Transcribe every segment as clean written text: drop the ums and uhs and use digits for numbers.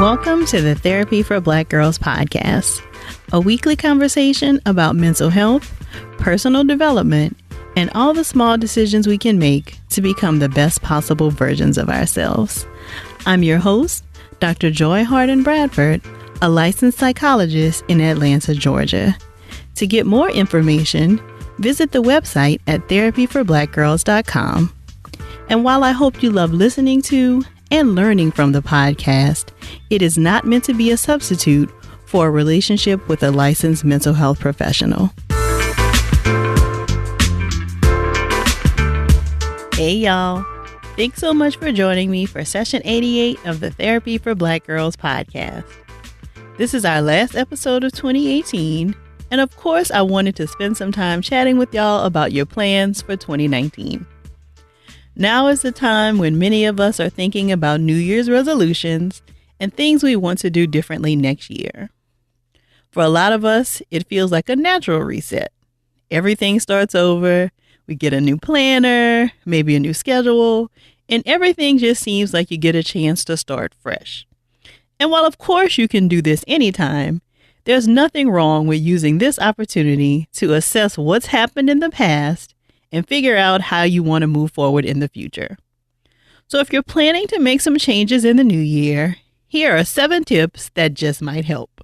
Welcome to the Therapy for Black Girls podcast, a weekly conversation about mental health, personal development, and all the small decisions we can make to become the best possible versions of ourselves. I'm your host, Dr. Joy Harden Bradford, a licensed psychologist in Atlanta, Georgia. To get more information, visit the website at therapyforblackgirls.com. And while I hope you love listening to and learning from the podcast, it is not meant to be a substitute for a relationship with a licensed mental health professional. Hey y'all, thanks so much for joining me for session 88 of the Therapy for Black Girls podcast. This is our last episode of 2018, and of course I wanted to spend some time chatting with y'all about your plans for 2019. Now is the time when many of us are thinking about New Year's resolutions and things we want to do differently next year. For a lot of us, it feels like a natural reset. Everything starts over, we get a new planner, maybe a new schedule, and everything just seems like you get a chance to start fresh. And while of course you can do this anytime, there's nothing wrong with using this opportunity to assess what's happened in the past and figure out how you want to move forward in the future. So if you're planning to make some changes in the new year, here are 7 tips that just might help.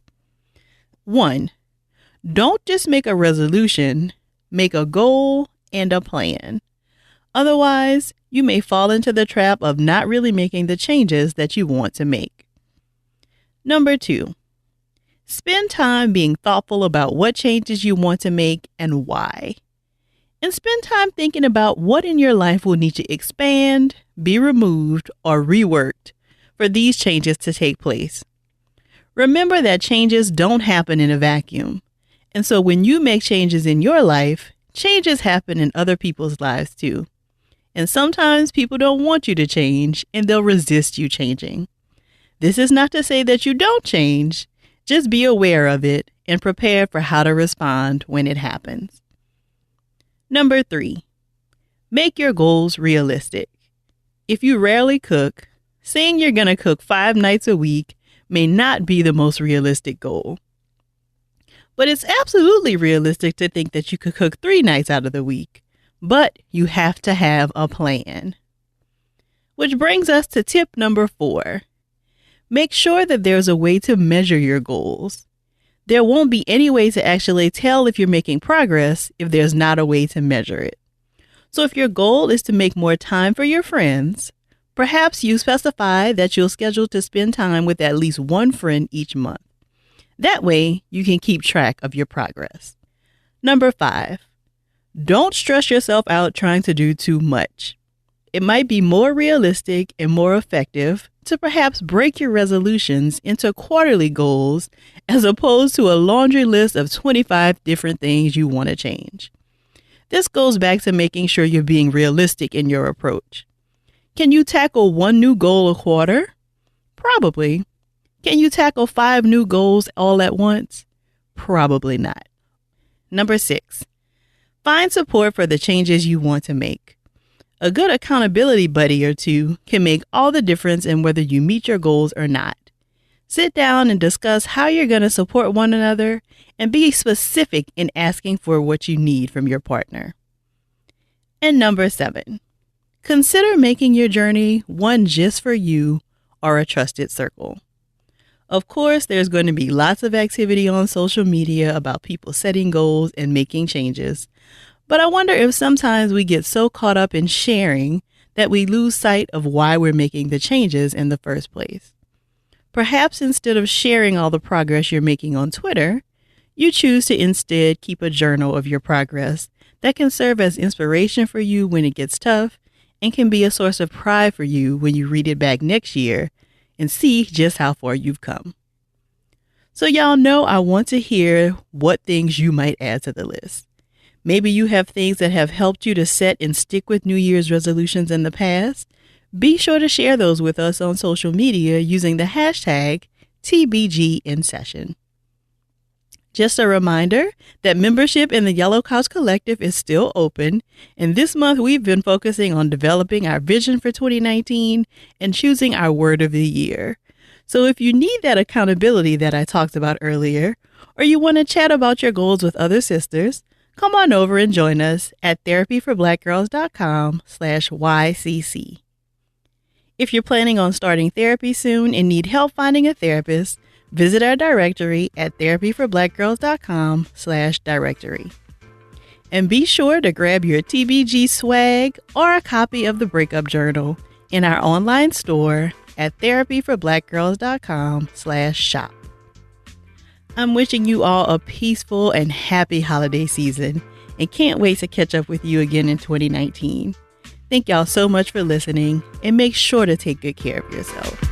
1. Don't just make a resolution, make a goal and a plan. Otherwise, you may fall into the trap of not really making the changes that you want to make. Number 2. Spend time being thoughtful about what changes you want to make and why. And spend time thinking about what in your life will need to expand, be removed, or reworked for these changes to take place. Remember that changes don't happen in a vacuum. And so when you make changes in your life, changes happen in other people's lives too. And sometimes people don't want you to change and they'll resist you changing. This is not to say that you don't change. Just be aware of it and prepare for how to respond when it happens. Number 3, make your goals realistic. If you rarely cook, saying you're going to cook 5 nights a week may not be the most realistic goal. But it's absolutely realistic to think that you could cook 3 nights out of the week. But you have to have a plan. Which brings us to tip number 4. Make sure that there's a way to measure your goals. There won't be any way to actually tell if you're making progress if there's not a way to measure it. So if your goal is to make more time for your friends, perhaps you specify that you'll schedule to spend time with at least one friend each month. That way you can keep track of your progress. Number 5, don't stress yourself out trying to do too much. It might be more realistic and more effective to perhaps break your resolutions into quarterly goals as opposed to a laundry list of 25 different things you want to change. This goes back to making sure you're being realistic in your approach. Can you tackle 1 new goal a quarter? Probably. Can you tackle 5 new goals all at once? Probably not. Number 6, find support for the changes you want to make. A good accountability buddy or two can make all the difference in whether you meet your goals or not. Sit down and discuss how you're going to support one another and be specific in asking for what you need from your partner. And number 7, consider making your journey one just for you or a trusted circle. Of course, there's going to be lots of activity on social media about people setting goals and making changes. But I wonder if sometimes we get so caught up in sharing that we lose sight of why we're making the changes in the first place. Perhaps instead of sharing all the progress you're making on Twitter, you choose to instead keep a journal of your progress that can serve as inspiration for you when it gets tough and can be a source of pride for you when you read it back next year and see just how far you've come. So y'all know I want to hear what things you might add to the list. Maybe you have things that have helped you to set and stick with New Year's resolutions in the past. Be sure to share those with us on social media using the hashtag TBGInSession. Just a reminder that membership in the Yellow Couch Collective is still open, and this month we've been focusing on developing our vision for 2019 and choosing our word of the year. So if you need that accountability that I talked about earlier, or you want to chat about your goals with other sisters, come on over and join us at therapyforblackgirls.com/YCC. If you're planning on starting therapy soon and need help finding a therapist, visit our directory at therapyforblackgirls.com/directory. And be sure to grab your TBG swag or a copy of the Breakup Journal in our online store at therapyforblackgirls.com/shop. I'm wishing you all a peaceful and happy holiday season and can't wait to catch up with you again in 2019. Thank y'all so much for listening and make sure to take good care of yourself.